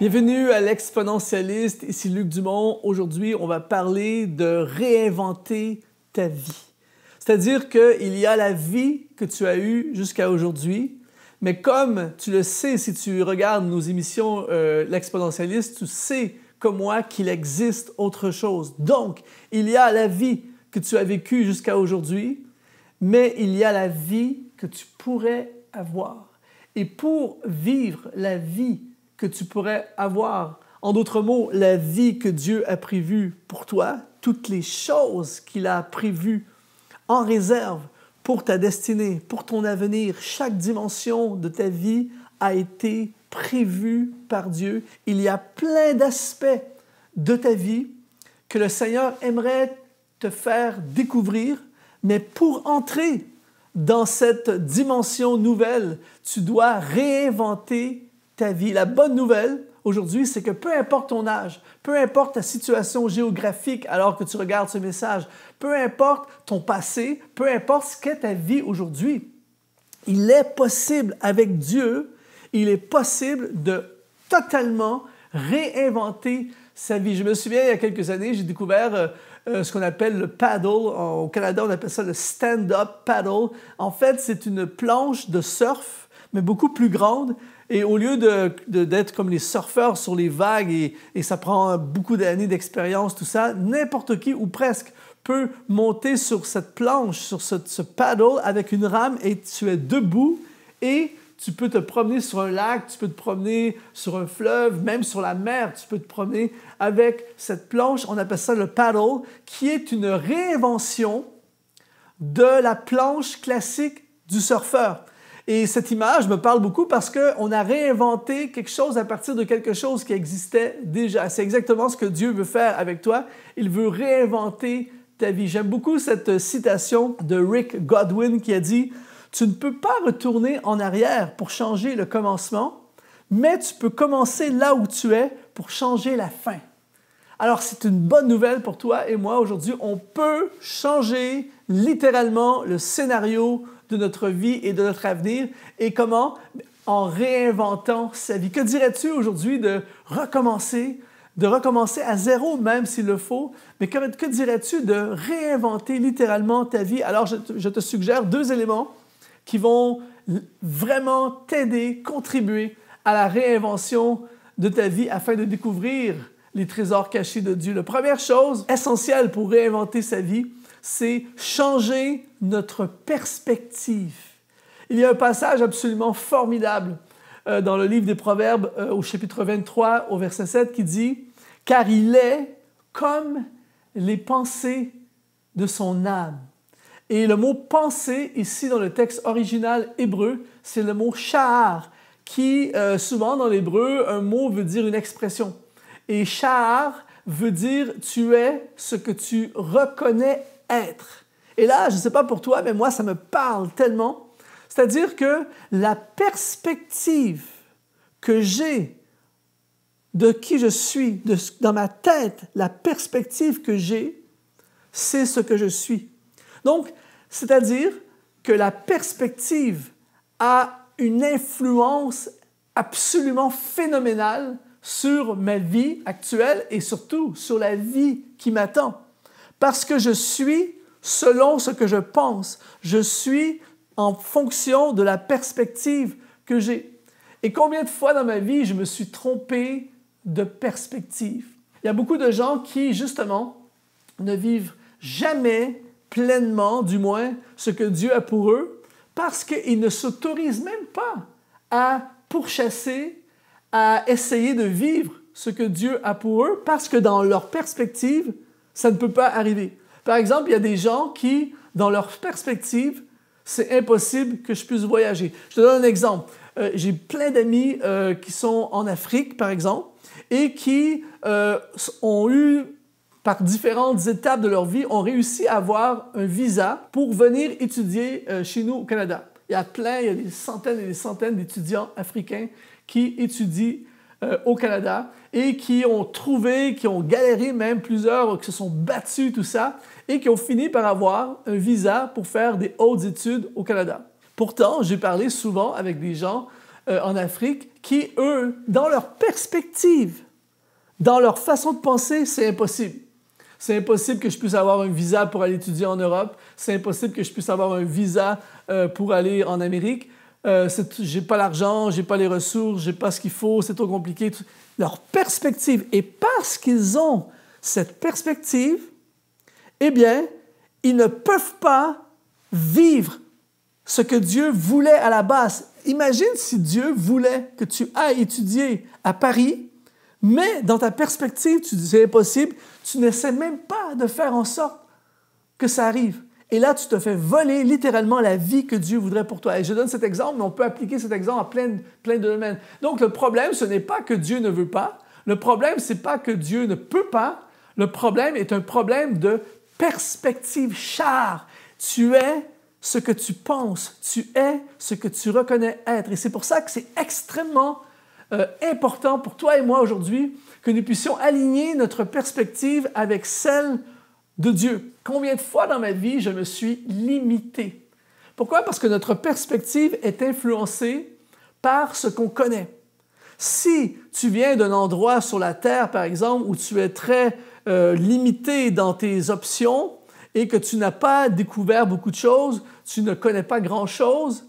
Bienvenue à l'Exponentialiste, ici Luc Dumont. Aujourd'hui, on va parler de réinventer ta vie. C'est-à-dire qu'il y a la vie que tu as eue jusqu'à aujourd'hui, mais comme tu le sais, si tu regardes nos émissions l'Exponentialiste, tu sais comme moi qu'il existe autre chose. Donc, il y a la vie que tu as vécue jusqu'à aujourd'hui, mais il y a la vie que tu pourrais avoir. Et pour vivre la vie que tu pourrais avoir, en d'autres mots, la vie que Dieu a prévue pour toi, toutes les choses qu'il a prévues en réserve pour ta destinée, pour ton avenir, chaque dimension de ta vie a été prévue par Dieu. Il y a plein d'aspects de ta vie que le Seigneur aimerait te faire découvrir, mais pour entrer dans cette dimension nouvelle, tu dois réinventer ta vie. La bonne nouvelle aujourd'hui, c'est que peu importe ton âge, peu importe ta situation géographique alors que tu regardes ce message, peu importe ton passé, peu importe ce qu'est ta vie aujourd'hui, il est possible avec Dieu, il est possible de totalement réinventer sa vie. Je me souviens, il y a quelques années, j'ai découvert ce qu'on appelle le paddle. Au Canada, on appelle ça le stand-up paddle. En fait, c'est une planche de surf, mais beaucoup plus grande. Et au lieu d'être comme les surfeurs sur les vagues, et ça prend beaucoup d'années d'expérience, tout ça, n'importe qui, ou presque, peut monter sur cette planche, sur ce paddle avec une rame, et tu es debout, et tu peux te promener sur un lac, tu peux te promener sur un fleuve, même sur la mer, tu peux te promener avec cette planche. On appelle ça le paddle, qui est une réinvention de la planche classique du surfeur. Et cette image me parle beaucoup parce qu'on a réinventé quelque chose à partir de quelque chose qui existait déjà. C'est exactement ce que Dieu veut faire avec toi. Il veut réinventer ta vie. J'aime beaucoup cette citation de Rick Godwin qui a dit « Tu ne peux pas retourner en arrière pour changer le commencement, mais tu peux commencer là où tu es pour changer la fin. » Alors, c'est une bonne nouvelle pour toi et moi aujourd'hui. On peut changer littéralement le scénario de notre vie et de notre avenir. Et comment? En réinventant sa vie. Que dirais-tu aujourd'hui de recommencer à zéro, même s'il le faut? Mais que dirais-tu de réinventer littéralement ta vie? Alors, je te suggère 2 éléments qui vont vraiment t'aider, contribuer à la réinvention de ta vie afin de découvrir les trésors cachés de Dieu. La première chose essentielle pour réinventer sa vie, c'est changer notre perspective. Il y a un passage absolument formidable dans le livre des Proverbes au chapitre 23, au verset 7, qui dit « Car il est comme les pensées de son âme. » Et le mot « pensée » ici dans le texte original hébreu, c'est le mot « sha'ar » qui, souvent dans l'hébreu, un mot veut dire une expression. Et « sha'ar » veut dire « tu es ce que tu reconnais être ». Et là, je ne sais pas pour toi, mais moi, ça me parle tellement. C'est-à-dire que la perspective que j'ai de qui je suis, dans ma tête, la perspective que j'ai, c'est ce que je suis. Donc, c'est-à-dire que la perspective a une influence absolument phénoménale sur ma vie actuelle et surtout sur la vie qui m'attend. Parce que je suis selon ce que je pense. Je suis en fonction de la perspective que j'ai. Et combien de fois dans ma vie je me suis trompé de perspective? Il y a beaucoup de gens qui, justement, ne vivent jamais pleinement, du moins, ce que Dieu a pour eux, parce qu'ils ne s'autorisent même pas à pourchasser, à essayer de vivre ce que Dieu a pour eux, parce que dans leur perspective, ça ne peut pas arriver. Par exemple, il y a des gens qui, dans leur perspective, c'est impossible que je puisse voyager. Je te donne un exemple. J'ai plein d'amis qui sont en Afrique, par exemple, et qui ont eu, par différentes étapes de leur vie, ont réussi à avoir un visa pour venir étudier chez nous au Canada. Il y a des centaines et des centaines d'étudiants africains qui étudient au Canada et qui ont galéré même plusieurs, qui se sont battus, tout ça, et qui ont fini par avoir un visa pour faire des hautes études au Canada. Pourtant, j'ai parlé souvent avec des gens en Afrique qui, eux, dans leur perspective, dans leur façon de penser, c'est impossible. C'est impossible que je puisse avoir un visa pour aller étudier en Europe. C'est impossible que je puisse avoir un visa pour aller en Amérique. J'ai pas l'argent, j'ai pas les ressources, j'ai pas ce qu'il faut, c'est trop compliqué. Leur perspective. Et parce qu'ils ont cette perspective, eh bien, ils ne peuvent pas vivre ce que Dieu voulait à la base. Imagine si Dieu voulait que tu ailles étudier à Paris, mais dans ta perspective, tu dis c'est impossible, tu n'essaies même pas de faire en sorte que ça arrive. Et là, tu te fais voler littéralement la vie que Dieu voudrait pour toi. Et je donne cet exemple, mais on peut appliquer cet exemple à plein de domaines. Donc, le problème, ce n'est pas que Dieu ne veut pas. Le problème, ce n'est pas que Dieu ne peut pas. Le problème est un problème de perspective. Char, tu es ce que tu penses. Tu es ce que tu reconnais être. Et c'est pour ça que c'est extrêmement important pour toi et moi aujourd'hui que nous puissions aligner notre perspective avec celle de Dieu. Combien de fois dans ma vie je me suis limité? Pourquoi? Parce que notre perspective est influencée par ce qu'on connaît. Si tu viens d'un endroit sur la Terre, par exemple, où tu es très limité dans tes options et que tu n'as pas découvert beaucoup de choses, tu ne connais pas grand-chose,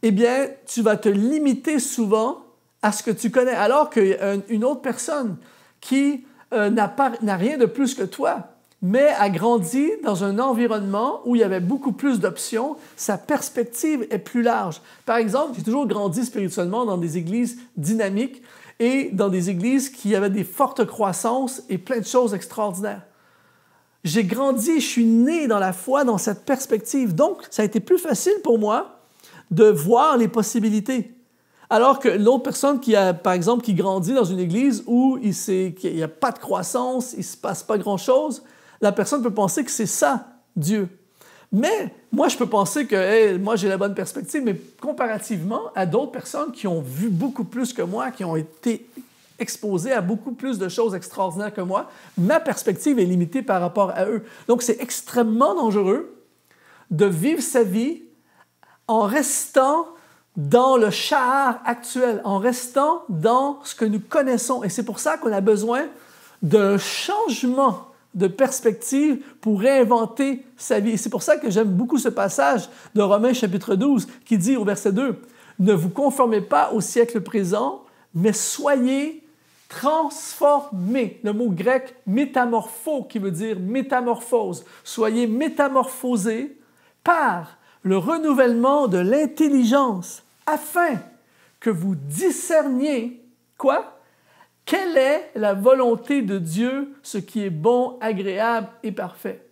eh bien, tu vas te limiter souvent à ce que tu connais, alors qu'une autre personne qui n'a rien de plus que toi, mais a grandi dans un environnement où il y avait beaucoup plus d'options, sa perspective est plus large. Par exemple, j'ai toujours grandi spirituellement dans des églises dynamiques et dans des églises qui avaient des fortes croissances et plein de choses extraordinaires. J'ai grandi, je suis né dans la foi, dans cette perspective. Donc, ça a été plus facile pour moi de voir les possibilités. Alors que l'autre personne qui a, par exemple, qui grandit dans une église où il n'y a pas de croissance, il ne se passe pas grand-chose, la personne peut penser que c'est ça, Dieu. Mais moi, je peux penser que hey, moi, j'ai la bonne perspective, mais comparativement à d'autres personnes qui ont vu beaucoup plus que moi, qui ont été exposées à beaucoup plus de choses extraordinaires que moi, ma perspective est limitée par rapport à eux. Donc, c'est extrêmement dangereux de vivre sa vie en restant dans le char actuel, en restant dans ce que nous connaissons. Et c'est pour ça qu'on a besoin d'un changement de perspective pour réinventer sa vie. Et c'est pour ça que j'aime beaucoup ce passage de Romains chapitre 12 qui dit au verset 2, « Ne vous conformez pas au siècle présent, mais soyez transformés. » Le mot grec « métamorpho » qui veut dire métamorphose. Soyez métamorphosés par le renouvellement de l'intelligence afin que vous discerniez quoi? Quelle est la volonté de Dieu, ce qui est bon, agréable et parfait?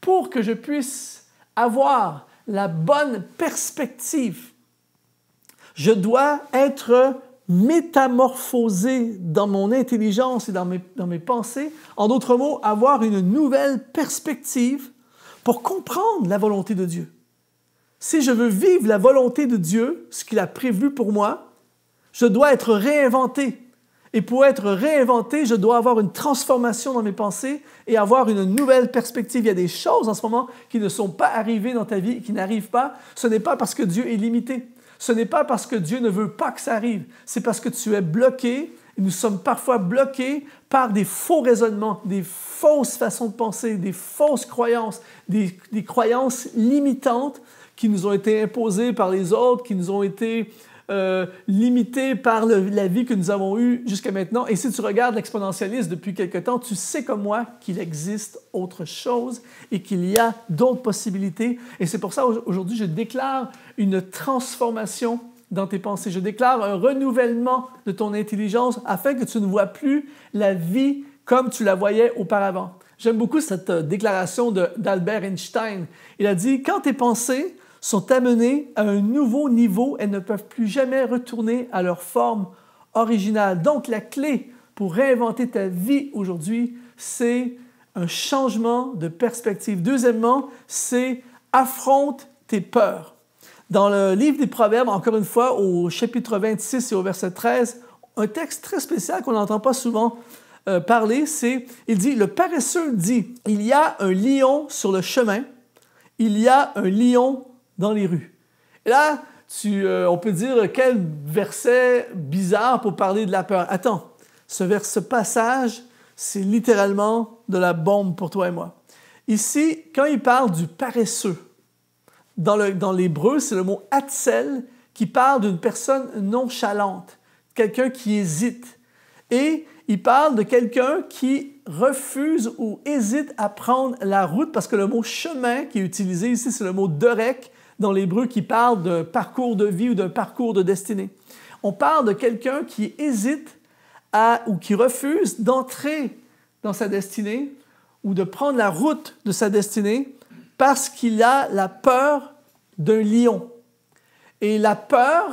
Pour que je puisse avoir la bonne perspective, je dois être métamorphosé dans mon intelligence et dans mes pensées. En d'autres mots, avoir une nouvelle perspective pour comprendre la volonté de Dieu. Si je veux vivre la volonté de Dieu, ce qu'il a prévu pour moi, je dois être réinventé. Et pour être réinventé, je dois avoir une transformation dans mes pensées et avoir une nouvelle perspective. Il y a des choses en ce moment qui ne sont pas arrivées dans ta vie, qui n'arrivent pas. Ce n'est pas parce que Dieu est limité. Ce n'est pas parce que Dieu ne veut pas que ça arrive. C'est parce que tu es bloqué. Et nous sommes parfois bloqués par des faux raisonnements, des fausses façons de penser, des fausses croyances, des croyances limitantes qui nous ont été imposées par les autres, qui nous ont été limitées par la vie que nous avons eue jusqu'à maintenant. Et si tu regardes l'exponentialisme depuis quelque temps, tu sais comme moi qu'il existe autre chose et qu'il y a d'autres possibilités. Et c'est pour ça aujourd'hui, je déclare une transformation dans tes pensées. Je déclare un renouvellement de ton intelligence afin que tu ne vois plus la vie comme tu la voyais auparavant. J'aime beaucoup cette déclaration d'Albert Einstein. Il a dit « Quand tes pensées sont amenées à un nouveau niveau, elles ne peuvent plus jamais retourner à leur forme originale. » Donc, la clé pour réinventer ta vie aujourd'hui, c'est un changement de perspective. Deuxièmement, c'est affronte tes peurs. Dans le livre des Proverbes, encore une fois, au chapitre 26 et au verset 13, un texte très spécial qu'on n'entend pas souvent parler, il dit, le paresseux dit, il y a un lion sur le chemin, il y a un lion dans les rues. Et là, On peut dire quel verset bizarre pour parler de la peur. Attends, ce passage, c'est littéralement de la bombe pour toi et moi. Ici, quand il parle du paresseux, dans l'hébreu, c'est le mot « hatzel » qui parle d'une personne nonchalante, quelqu'un qui hésite. Et il parle de quelqu'un qui refuse ou hésite à prendre la route, parce que le mot « chemin » qui est utilisé ici, c'est le mot « derek » dans l'hébreu qui parle d'un parcours de vie ou d'un parcours de destinée. On parle de quelqu'un qui hésite ou qui refuse d'entrer dans sa destinée ou de prendre la route de sa destinée parce qu'il a la peur d'un lion. Et la peur,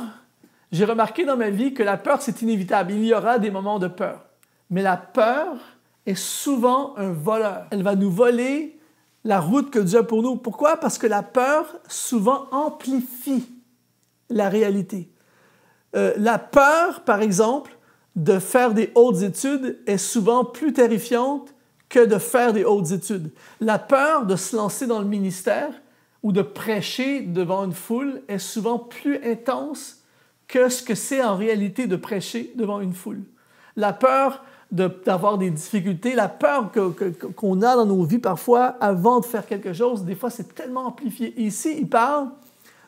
j'ai remarqué dans ma vie que la peur, c'est inévitable. Il y aura des moments de peur. Mais la peur est souvent un voleur. Elle va nous voler la route que Dieu a pour nous. Pourquoi? Parce que la peur, souvent, amplifie la réalité. La peur, par exemple, de faire des hautes études est souvent plus terrifiante que de faire des hautes études. La peur de se lancer dans le ministère ou de prêcher devant une foule est souvent plus intense que ce que c'est en réalité de prêcher devant une foule. La peur d'avoir des difficultés, la peur qu'on a dans nos vies parfois avant de faire quelque chose, des fois c'est tellement amplifié. Et ici, il parle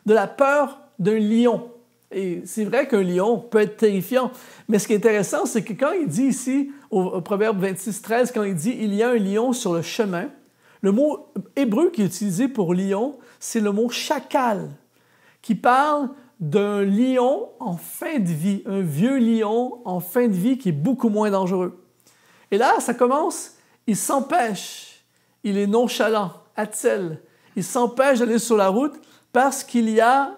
de la peur d'un lion. Et c'est vrai qu'un lion peut être terrifiant, mais ce qui est intéressant, c'est que quand il dit ici, au Proverbe 26-13, quand il dit « il y a un lion sur le chemin », le mot hébreu qui est utilisé pour lion, c'est le mot « chacal », qui parle d'un lion en fin de vie, un vieux lion en fin de vie qui est beaucoup moins dangereux. Et là, ça commence, il s'empêche, il est nonchalant, hatzel, il s'empêche d'aller sur la route parce qu'il y a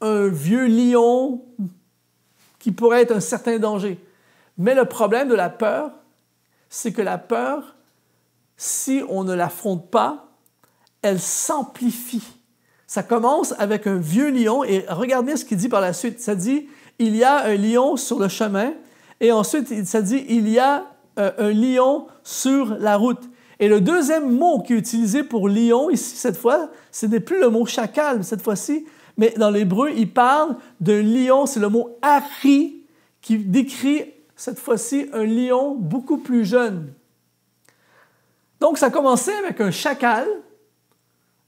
un vieux lion qui pourrait être un certain danger. Mais le problème de la peur, c'est que la peur, si on ne l'affronte pas, elle s'amplifie. Ça commence avec un vieux lion et regardez ce qu'il dit par la suite. Ça dit, il y a un lion sur le chemin et ensuite, ça dit, il y a un lion sur la route. Et le deuxième mot qui est utilisé pour lion ici, cette fois, ce n'est plus le mot chacal cette fois-ci, mais dans l'hébreu, il parle d'un lion, c'est le mot « ari » qui décrit cette fois-ci un lion beaucoup plus jeune. Donc, ça a commencé avec un chacal,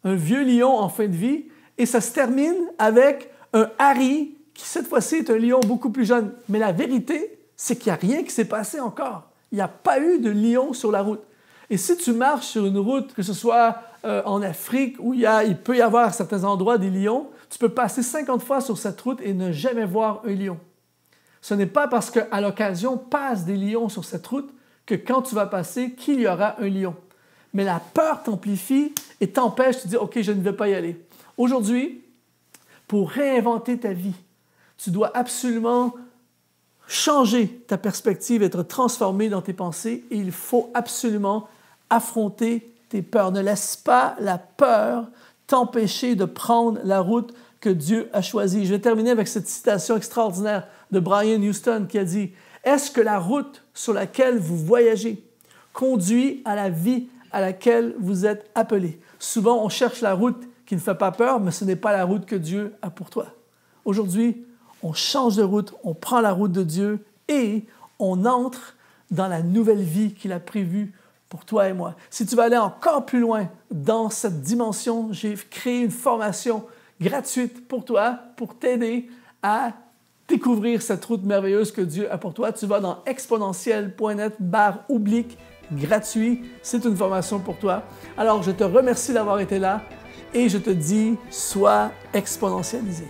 un vieux lion en fin de vie, et ça se termine avec un ari qui, cette fois-ci, est un lion beaucoup plus jeune. Mais la vérité, c'est qu'il n'y a rien qui s'est passé encore. Il n'y a pas eu de lion sur la route. Et si tu marches sur une route, que ce soit en Afrique, où il peut y avoir à certains endroits des lions, tu peux passer 50 fois sur cette route et ne jamais voir un lion. Ce n'est pas parce qu'à l'occasion passent des lions sur cette route que quand tu vas passer, qu'il y aura un lion. Mais la peur t'amplifie et t'empêche de dire « OK, je ne vais pas y aller ». Aujourd'hui, pour réinventer ta vie, tu dois absolument changer ta perspective, être transformé dans tes pensées et il faut absolument affronter tes peurs. Ne laisse pas la peur t'empêcher de prendre la route que Dieu a choisie. Je vais terminer avec cette citation extraordinaire de Brian Houston qui a dit « Est-ce que la route sur laquelle vous voyagez conduit à la vie à laquelle vous êtes appelé? » Souvent, on cherche la route qui ne fait pas peur, mais ce n'est pas la route que Dieu a pour toi. Aujourd'hui, on change de route, on prend la route de Dieu et on entre dans la nouvelle vie qu'il a prévue pour toi et moi. Si tu veux aller encore plus loin dans cette dimension, j'ai créé une formation gratuite pour toi, pour t'aider à découvrir cette route merveilleuse que Dieu a pour toi. Tu vas dans exponentiel.net/gratuit. C'est une formation pour toi. Alors, je te remercie d'avoir été là et je te dis, sois exponentialisé.